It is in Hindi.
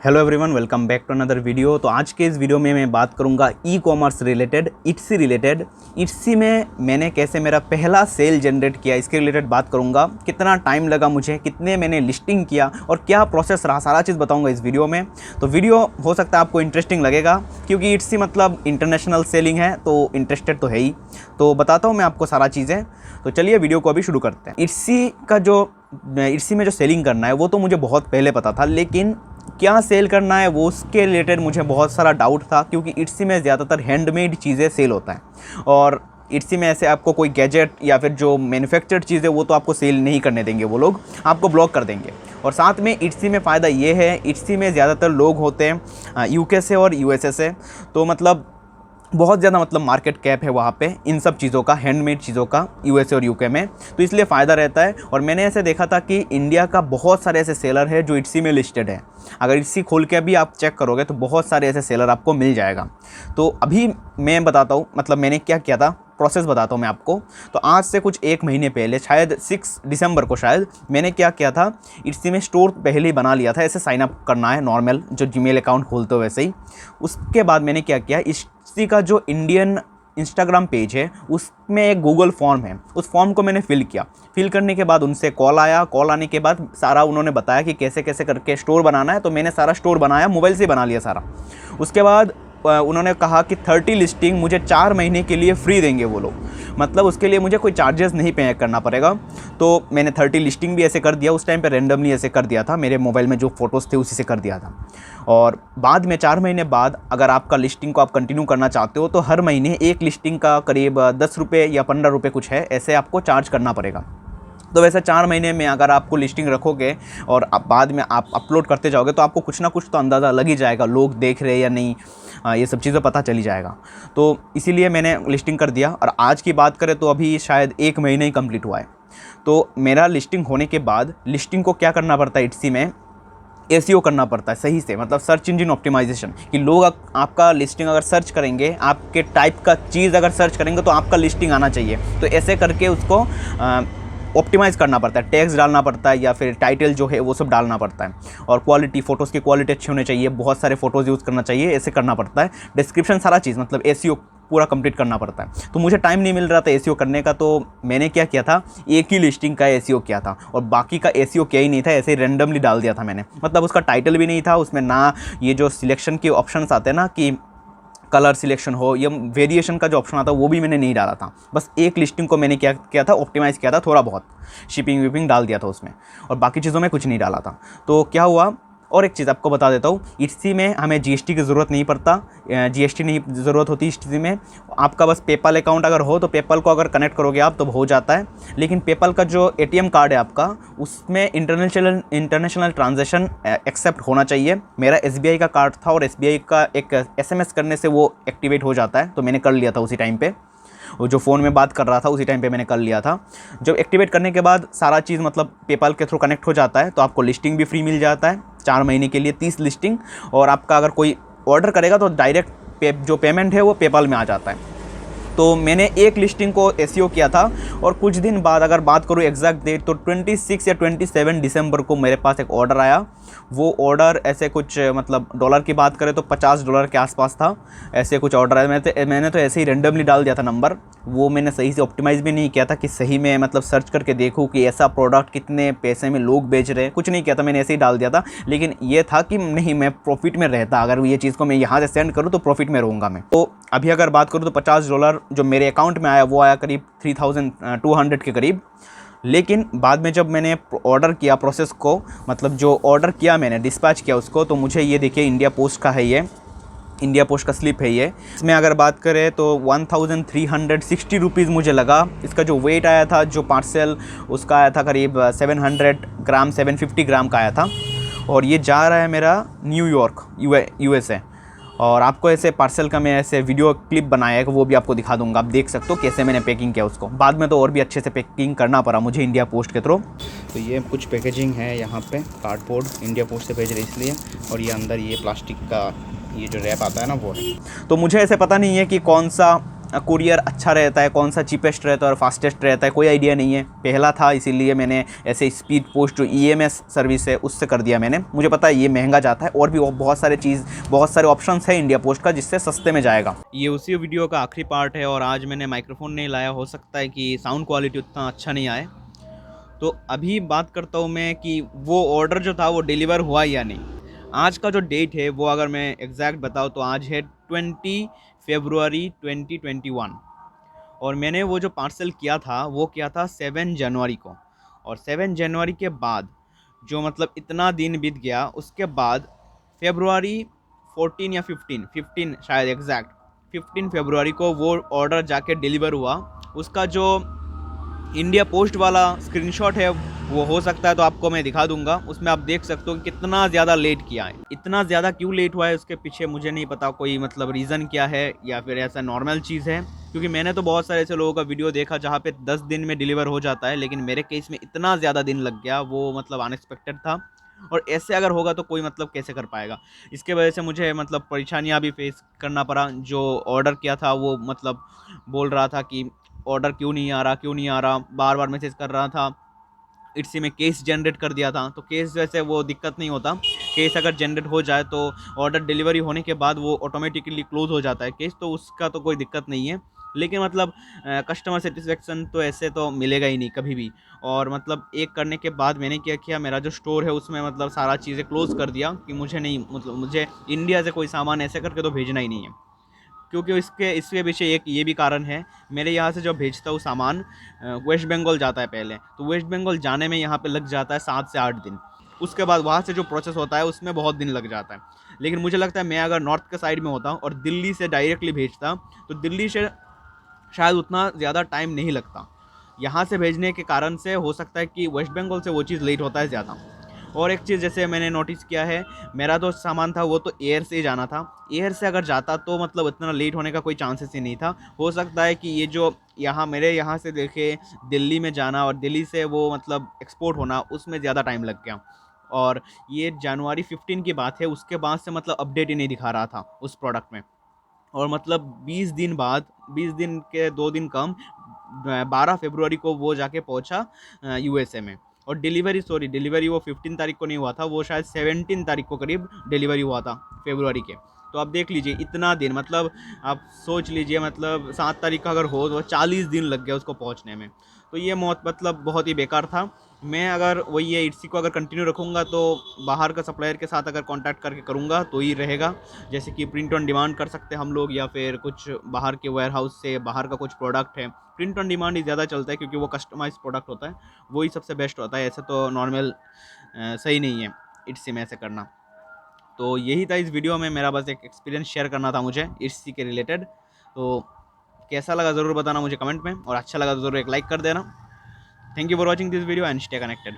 Hello everyone, welcome back to another video. तो आज के इस वीडियो में मैं बात करूंगा e commerce related, Etsy related. Etsy में मैंने कैसे मेरा पहला सेल जनरेट किया, इसके रिलेटेड बात करूंगा। कितना टाइम लगा मुझे, कितने मैंने लिस्टिंग किया और क्या प्रोसेस रहा, सारा चीज़ बताऊंगा इस वीडियो में। तो वीडियो हो सकता है आपको इंटरेस्टिंग लगेगा, क्योंकि इट्सी मतलब इंटरनेशनल सेलिंग है, तो इंटरेस्टेड तो है ही। तो बताता हूँ मैं आपको सारा चीज़ें। तो चलिए वीडियो को अभी शुरू करते हैं। इट्सी में जो सेलिंग करना है वो तो मुझे बहुत पहले पता था, लेकिन क्या सेल करना है वो उसके रिलेटेड मुझे बहुत सारा डाउट था, क्योंकि इट्सी में ज़्यादातर हैंडमेड चीज़ें सेल होता है और इट्सी में ऐसे आपको कोई गैजेट या फिर जो मैन्युफैक्चर्ड चीज़ है वो तो आपको सेल नहीं करने देंगे, वो लोग आपको ब्लॉक कर देंगे। और साथ में इट्सी में फ़ायदा ये है, इट्सी में ज़्यादातर लोग होते हैं यूके से और यूएसए से, तो मतलब बहुत ज़्यादा मतलब मार्केट कैप है वहाँ पे इन सब चीज़ों का, हैंडमेड चीज़ों का, यूएसए और यूके में, तो इसलिए फ़ायदा रहता है। और मैंने ऐसे देखा था कि इंडिया का बहुत सारे ऐसे सेलर है जो इट्सी में लिस्टेड है। अगर इट्सी खोल के भी आप चेक करोगे तो बहुत सारे ऐसे सेलर आपको मिल जाएगा। तो अभी मैं बताता हूँ, मतलब मैंने क्या किया था, प्रोसेस बताता हूँ मैं आपको। तो आज से कुछ 1 महीने पहले, शायद 6 दिसंबर को शायद, मैंने क्या किया था, इट्सी में स्टोर पहले ही बना लिया था। ऐसे साइन अप करना है नॉर्मल, जो जीमेल अकाउंट खोलते हो वैसे ही। उसके बाद मैंने क्या किया, इट्सी का जो इंडियन इंस्टाग्राम पेज है उसमें एक गूगल फॉर्म है, उस फॉर्म को मैंने फिल किया। फिल करने के बाद उनसे कॉल आया, कॉल आने के बाद सारा उन्होंने बताया कि कैसे कैसे करके स्टोर बनाना है। तो मैंने सारा स्टोर बनाया, मोबाइल से बना लिया सारा। उसके बाद उन्होंने कहा कि 30 लिस्टिंग मुझे 4 महीने के लिए फ्री देंगे वो लोग, मतलब उसके लिए मुझे कोई चार्जेस नहीं पे करना पड़ेगा। तो मैंने 30 लिस्टिंग भी ऐसे कर दिया, उस टाइम पे रैंडमली ऐसे कर दिया था, मेरे मोबाइल में जो फ़ोटोज़ थे उसी से कर दिया था। और बाद में 4 महीने बाद अगर आपका लिस्टिंग को आप कंटिन्यू करना चाहते हो तो हर महीने एक लिस्टिंग का करीब 10 रुपये या 15 रुपये कुछ है, ऐसे आपको चार्ज करना पड़ेगा। तो वैसे 4 महीने में अगर आपको लिस्टिंग रखोगे और बाद में आप अपलोड करते जाओगे तो आपको कुछ ना कुछ तो अंदाज़ा लग ही जाएगा, लोग देख रहे हैं या नहीं, ये सब चीज़ें पता चली जाएगा। तो इसीलिए मैंने लिस्टिंग कर दिया। और आज की बात करें तो अभी शायद 1 महीने ही कंप्लीट हुआ है। तो मेरा लिस्टिंग होने के बाद लिस्टिंग को क्या करना पड़ता है, इट्सी में एसईओ करना पड़ता है सही से, मतलब सर्च इंजन ऑप्टिमाइजेशन, कि लोग आपका लिस्टिंग अगर सर्च करेंगे, आपके टाइप का चीज़ अगर सर्च करेंगे तो आपका लिस्टिंग आना चाहिए। तो ऐसे करके उसको ऑप्टिमाइज़ करना पड़ता है, टैग्स डालना पड़ता है या फिर टाइटल जो है वो सब डालना पड़ता है। और क्वालिटी, फ़ोटोज़ की क्वालिटी अच्छी होनी चाहिए, बहुत सारे फ़ोटोज़ यूज़ करना चाहिए, ऐसे करना पड़ता है। डिस्क्रिप्शन, सारा चीज़, मतलब एसईओ पूरा कंप्लीट करना पड़ता है। तो मुझे टाइम नहीं मिल रहा था एसईओ करने का, तो मैंने क्या किया था, एक ही लिस्टिंग का एसईओ किया था और बाकी का एसईओ किया ही नहीं था, ऐसे ही रैंडमली डाल दिया था मैंने। मतलब उसका टाइटल भी नहीं था उसमें, ना ये जो सिलेक्शन के ऑप्शंस आते हैं ना, कि कलर सिलेक्शन हो या वेरिएशन का जो ऑप्शन आता है, वो भी मैंने नहीं डाला था। बस एक लिस्टिंग को मैंने क्या किया था, ऑप्टिमाइज़ किया था, थोड़ा बहुत शिपिंग विपिंग डाल दिया था उसमें, और बाकी चीज़ों में कुछ नहीं डाला था। तो क्या हुआ, और एक चीज़ आपको बता देता हूँ, इट्सी में हमें जीएसटी की ज़रूरत नहीं पड़ता, जीएसटी नहीं ज़रूरत होती इट्सी में। आपका बस पेपल अकाउंट अगर हो तो पेपल को अगर कनेक्ट करोगे आप तो हो जाता है। लेकिन पेपल का जो एटीएम कार्ड है आपका, उसमें इंटरनेशनल ट्रांजैक्शन एक्सेप्ट होना चाहिए। मेरा एसबीआई का कार्ड था और एसबीआई का एक एसएमएस करने से वो एक्टिवेट हो जाता है, तो मैंने कर लिया था उसी टाइम पे। वो जो फ़ोन में बात कर रहा था उसी टाइम पे मैंने कर लिया था। जब एक्टिवेट करने के बाद सारा चीज़ मतलब पेपाल के थ्रू कनेक्ट हो जाता है, तो आपको लिस्टिंग भी फ्री मिल जाता है 4 महीने के लिए, 30 लिस्टिंग। और आपका अगर कोई ऑर्डर करेगा तो डायरेक्ट जो पेमेंट है वो पेपाल में आ जाता है। तो मैंने एक लिस्टिंग को एसईओ किया था और कुछ दिन बाद, अगर बात करूँ एग्जैक्ट डेट, तो 26 या 27 दिसंबर को मेरे पास एक ऑर्डर आया। वो ऑर्डर ऐसे कुछ, मतलब डॉलर की बात करें तो $50 के आसपास था, ऐसे कुछ ऑर्डर आया। मैंने तो ऐसे ही रेंडमली डाल दिया था नंबर, वो मैंने सही से ऑप्टिमाइज़ भी नहीं किया था कि सही में मतलब सर्च करके देखूँ कि ऐसा प्रोडक्ट कितने पैसे में लोग बेच रहे हैं, कुछ नहीं किया था, मैंने ऐसे ही डाल दिया था। लेकिन ये था कि नहीं, मैं प्रॉफिट में रहता, अगर ये चीज़ को मैं यहाँ से सेंड करूँ तो प्रॉफिट में रहूँगा मैं। तो अभी अगर बात करूँ तो $50 जो मेरे अकाउंट में आया वो आया करीब 3200 के करीब। लेकिन बाद में जब मैंने ऑर्डर किया, प्रोसेस को मतलब जो ऑर्डर किया मैंने, डिस्पैच किया उसको, तो मुझे ये देखिए इंडिया पोस्ट का है, ये इंडिया पोस्ट का स्लिप है ये। इसमें अगर बात करें तो 1360 रुपीज़ मुझे लगा। इसका जो वेट आया था, जो पार्सल उसका आया था करीब 700 ग्राम, 750 ग्राम का आया था। और ये जा रहा है मेरा न्यूयॉर्क, यूएसए। और आपको ऐसे पार्सल का मैं ऐसे वीडियो क्लिप बनाया है, वो भी आपको दिखा दूंगा, आप देख सकते हो कैसे मैंने पैकिंग किया उसको। बाद में तो और भी अच्छे से पैकिंग करना पड़ा मुझे इंडिया पोस्ट के थ्रू। तो ये कुछ पैकेजिंग है यहाँ पे, कार्डबोर्ड इंडिया पोस्ट से भेज रहे इसलिए, और ये अंदर ये प्लास्टिक का ये जो रैप आता है ना वो है। तो मुझे ऐसे पता नहीं है कि कौन सा कुरियर अच्छा रहता है, कौन सा चीपेस्ट रहता है और फास्टेस्ट रहता है, कोई आइडिया नहीं है। पहला था इसीलिए मैंने ऐसे स्पीड पोस्ट जो EMS सर्विस है उससे कर दिया मैंने। मुझे पता है ये महंगा जाता है और भी बहुत सारे ऑप्शंस है इंडिया पोस्ट का जिससे सस्ते में जाएगा। ये उसी वीडियो का आखिरी पार्ट है और आज मैंने माइक्रोफोन नहीं लाया, हो सकता है कि साउंड क्वालिटी उतना अच्छा नहीं आए। तो अभी बात करता हूँ मैं कि वो ऑर्डर जो था वो डिलीवर हुआ या नहीं। आज का जो डेट है वो अगर मैं एग्जैक्ट बताऊँ तो आज है 20 फरवरी 2021 और मैंने वो जो पार्सल किया था वो किया था 7 जनवरी को। और 7 जनवरी के बाद जो मतलब इतना दिन बीत गया, उसके बाद फरवरी 14 या 15 शायद एग्जैक्ट 15 फरवरी को वो ऑर्डर जाके डिलीवर हुआ। उसका जो इंडिया पोस्ट वाला स्क्रीनशॉट है वो हो सकता है तो आपको मैं दिखा दूंगा, उसमें आप देख सकते हो कि कितना ज़्यादा लेट किया है। इतना ज़्यादा क्यों लेट हुआ है उसके पीछे मुझे नहीं पता, कोई मतलब रीज़न क्या है या फिर ऐसा नॉर्मल चीज़ है, क्योंकि मैंने तो बहुत सारे ऐसे लोगों का वीडियो देखा जहाँ पे 10 दिन में डिलीवर हो जाता है, लेकिन मेरे केस में इतना ज़्यादा दिन लग गया, वो मतलब अनएक्सपेक्टेड था। और ऐसे अगर होगा तो कोई मतलब कैसे कर पाएगा। इसके वजह से मुझे मतलब परेशानियाँ भी फेस करना पड़ा। जो ऑर्डर किया था वो मतलब बोल रहा था कि ऑर्डर क्यों नहीं आ रहा, बार बार मैसेज कर रहा था। इट्सी में केस जनरेट कर दिया था, तो केस जैसे वो दिक्कत नहीं होता। केस अगर जनरेट हो जाए तो ऑर्डर डिलीवरी होने के बाद वो ऑटोमेटिकली क्लोज हो जाता है केस, तो उसका तो कोई दिक्कत नहीं है। लेकिन मतलब कस्टमर सेटिस्फेक्शन तो ऐसे तो मिलेगा ही नहीं कभी भी। और मतलब एक करने के बाद मैंने क्या किया, मेरा जो स्टोर है उसमें मतलब सारा चीज़ें क्लोज़ कर दिया कि मुझे नहीं, मतलब मुझे इंडिया से कोई सामान ऐसे करके तो भेजना ही नहीं है। क्योंकि इसके पीछे एक ये भी कारण है, मेरे यहाँ से जब भेजता हूँ सामान वेस्ट बंगाल जाता है पहले, तो वेस्ट बंगाल जाने में यहाँ पे लग जाता है 7 से 8 दिन। उसके बाद वहाँ से जो प्रोसेस होता है उसमें बहुत दिन लग जाता है। लेकिन मुझे लगता है मैं अगर नॉर्थ के साइड में होता और दिल्ली से डायरेक्टली भेजता तो दिल्ली से शायद उतना ज़्यादा टाइम नहीं लगता। यहाँ से भेजने के कारण से हो सकता है कि वेस्ट बंगाल से वो चीज़ लेट होता है ज़्यादा। और एक चीज़ जैसे मैंने नोटिस किया है, मेरा जो सामान था वो तो एयर से ही जाना था। एयर से अगर जाता तो मतलब इतना लेट होने का कोई चांसेस ही नहीं था। हो सकता है कि ये जो यहाँ मेरे यहाँ से देखे दिल्ली में जाना और दिल्ली से वो मतलब एक्सपोर्ट होना, उसमें ज़्यादा टाइम लग गया। और ये जनवरी 15 की बात है, उसके बाद से मतलब अपडेट ही नहीं दिखा रहा था उस प्रोडक्ट में। और मतलब 20 दिन बाद, 20 दिन के 2 दिन कम, 12 फरवरी को वो जाके पहुंचा USA में। और डिलीवरी वो 15 तारीख को नहीं हुआ था, वो शायद 17 तारीख को करीब डिलीवरी हुआ था फरवरी के। तो आप देख लीजिए इतना दिन, मतलब आप सोच लीजिए, मतलब 7 तारीख का अगर हो तो 40 दिन लग गया उसको पहुंचने में। तो ये मौत मतलब बहुत ही बेकार था। मैं अगर वही है इट्सी को अगर कंटिन्यू रखूँगा तो बाहर का सप्लायर के साथ अगर कांटेक्ट करके करूँगा तो ही रहेगा। जैसे कि प्रिंट ऑन डिमांड कर सकते हैं हम लोग, या फिर कुछ बाहर के वेयर हाउस से बाहर का कुछ प्रोडक्ट है, प्रिंट ऑन डिमांड ही ज़्यादा चलता है क्योंकि वो कस्टमाइज प्रोडक्ट होता है, वही सबसे बेस्ट होता है। ऐसे तो नॉर्मल सही नहीं है इट्सी में ऐसे करना। तो यही था इस वीडियो में, मेरा बस एक एक्सपीरियंस शेयर करना था मुझे इट्सी के रिलेटेड। तो कैसा लगा ज़रूर बताना मुझे कमेंट में, और अच्छा लगा तो ज़रूर एक लाइक कर देना। Thank you for watching this video and stay connected.